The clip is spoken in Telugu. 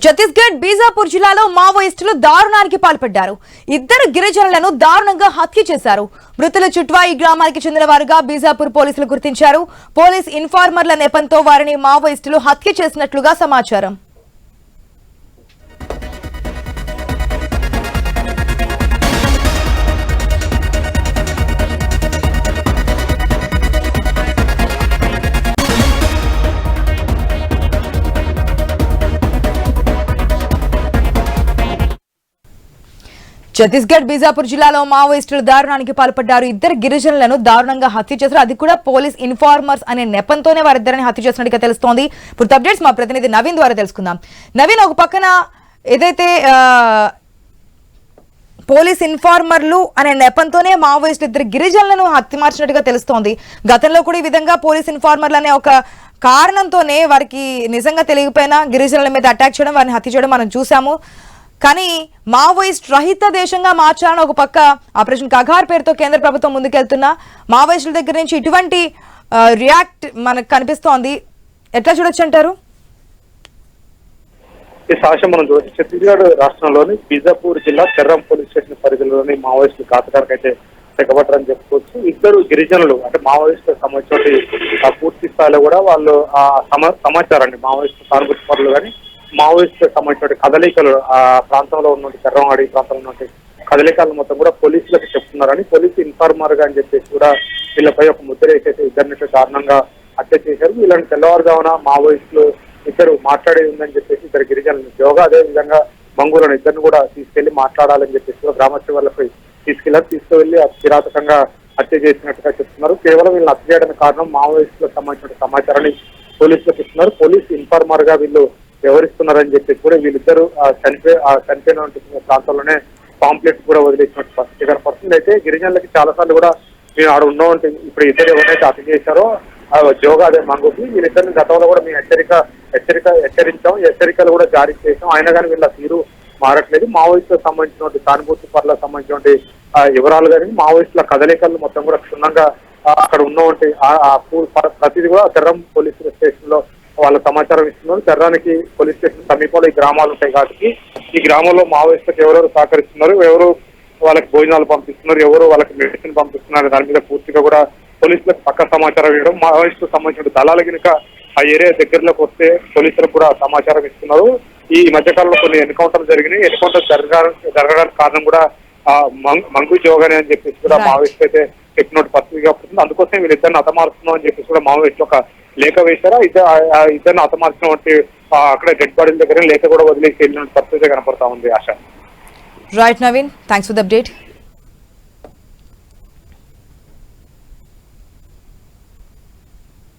ఛత్తీస్గఢ్ బీజాపూర్ జిల్లాలో మావోయిస్టులు దారుణానికి పాల్పడ్డారు. ఇద్దరు గిరిజనులను దారుణంగా హత్య చేశారు. మృతుల చుట్వాయి గ్రామానికి చెందిన వారుగా బీజాపూర్ పోలీసులు గుర్తించారు. పోలీస్ ఇన్ఫార్మర్ల నెపంతో వారిని మావోయిస్టులు హత్య చేసినట్లుగా సమాచారం. ఛత్తీస్గఢ్ బీజాపూర్ జిల్లాలో మావోయిస్టులు దారుణానికి పాల్పడ్డారు. ఇద్దరు గిరిజనులను దారుణంగా హత్య చేశారు. అది కూడా పోలీస్ ఇన్ఫార్మర్స్ అనే నెపంతోనే వారిద్దరిని హత్య చేసినట్టుగా తెలుస్తోంది. ఇప్పుడు అప్డేట్స్ మా ప్రతినిధి నవీన్ ద్వారా తెలుసుకుందాం. నవీన్, ఒక పక్కన ఏదైతే పోలీస్ ఇన్ఫార్మర్లు అనే నెపంతోనే మావోయిస్టులు ఇద్దరు గిరిజనులను హత్యమార్చినట్టుగా తెలుస్తోంది. గతంలో కూడా ఈ విధంగా పోలీస్ ఇన్ఫార్మర్లు అనే ఒక కారణంతోనే వారికి నిజంగా తెలియకపోయినా గిరిజనుల మీద అటాక్ చేయడం, వారిని హత్య చేయడం మనం చూసాము. కానీ మావోయిస్ట్ రహిత దేశంగా మార్చాలని ఒక పక్క ఆపరేషన్ కగార్ పేరుతో కేంద్ర ప్రభుత్వం ముందుకెళ్తున్నా మావోయిస్టుల దగ్గర నుంచి ఇటువంటి రియాక్ట్ మనకు కనిపిస్తోంది. ఎట్లా చూడొచ్చు అంటారు? ఈ సాక్ష్యం మనం చూసి ఛత్తీస్గఢ్ రాష్ట్రంలోని బీజాపూర్ జిల్లా చెర్రం పోలీస్ స్టేషన్ పరిధిలోని మావోయిస్టులు ఘాతకానికి అయితే తెగబట్టరని చెప్పుకోవచ్చు. ఇద్దరు గిరిజనులు అంటే మావోయిస్టులకు సంబంధించిన పూర్తి స్థాయిలో కూడా వాళ్ళు ఆ సమాచారాన్ని మావోయిస్టు సానుభూతి పరులు కానీ మావోయిస్టులకు సంబంధించిన కదలికలు ఆ ప్రాంతంలో ఉన్నటువంటి చెర్రంవాడి ప్రాంతంలో ఉన్నటువంటి కదలికలు మొత్తం కూడా పోలీసులకు చెప్తున్నారని, పోలీసు ఇన్ఫార్మర్ గా అని చెప్పేసి కూడా వీళ్ళపై ఒక ముద్ర వేసేసి ఇద్దరిని దారుణంగా హత్య చేశారు. వీళ్ళని తెల్లవారుజామున మావోయిస్టులు ఇద్దరు మాట్లాడేది ఉందని చెప్పేసి ఇద్దరు గిరిజనులు జోగా అదే విధంగా మంగులను ఇద్దరిని కూడా తీసుకెళ్లి మాట్లాడాలని చెప్పేసి కూడా గ్రామస్తులపై తీసుకువెళ్లి కిరాతకంగా హత్య చేసినట్టుగా చెప్తున్నారు. కేవలం వీళ్ళని హత్య చేయడానికి కారణం మావోయిస్టులకు సంబంధించిన సమాచారాన్ని పోలీసులకు ఇస్తున్నారు. పోలీసు ఇన్ఫార్మర్ గా వీళ్ళు వ్యవహరిస్తున్నారని చెప్పేసి కూడా వీళ్ళిద్దరు చనిపోయిన ప్రాంతంలోనే పాంప్లెట్స్ కూడా వదిలేసినట్టు పరిస్థితి. అయితే గిరిజనులకి చాలా సార్లు కూడా మేము ఆడ ఉన్నామంటే ఇప్పుడు ఇద్దరు ఎవరైతే హత్య చేశారో జోగా అదే మంగుకి వీళ్ళిద్దరిని గతంలో కూడా మేము హెచ్చరించాం, హెచ్చరికలు కూడా జారీ చేసాం. అయినా కానీ వీళ్ళ తీరు మారట్లేదు. మావోయిస్టులకు సంబంధించినటువంటి సానుభూతి పరులకు సంబంధించినటువంటి వివరాలు కానీ మావోయిస్టుల కదలికలు మొత్తం కూడా క్షుణ్ణంగా అక్కడ ఉన్నటువంటి ప్రతిదీ కూడా చెర్రం పోలీస్ స్టేషన్ లో వాళ్ళ సమాచారం ఇస్తున్నారు. చెర్రానికి పోలీస్ స్టేషన్ సమీపంలో ఈ గ్రామాలు ఉంటాయి కాబట్టి ఈ గ్రామంలో మావోయిస్టులకు ఎవరెవరు సహకరిస్తున్నారు, ఎవరు వాళ్ళకి భోజనాలు పంపిస్తున్నారు, ఎవరు వాళ్ళకి మెడిసిన్ పంపిస్తున్నారు దాని మీద పూర్తిగా కూడా పోలీసులకు పక్క సమాచారం ఇవ్వడం. మావోయిస్టులకు సంబంధించిన దళాలు కనుక ఆ ఏరియా దగ్గరలోకి వస్తే పోలీసులకు కూడా సమాచారం ఇస్తున్నారు. ఈ మధ్యకాలంలో కొన్ని ఎన్కౌంటర్లు జరిగినాయి. ఎన్కౌంటర్ జరగడానికి కారణం కూడా మంగు జోగానే అని చెప్పేసి కూడా మావోయిస్టు అయితే చెప్పినట్టు పరిస్థితిగా వస్తుంది. అందుకోసం వీళ్ళిద్దరిని హతమారుస్తున్నాం అని చెప్పేసి కూడా మావోయిస్టు ఒక లేఖ వేశారా, ఇద్దరిని హతమార్చినటువంటి అక్కడ డెడ్ బాడీల దగ్గర లేఖ కూడా వదిలేసి వెళ్ళిన పరిస్థితి కనపడతా ఉంది. ఆశ. Right Naveen, thanks for the update.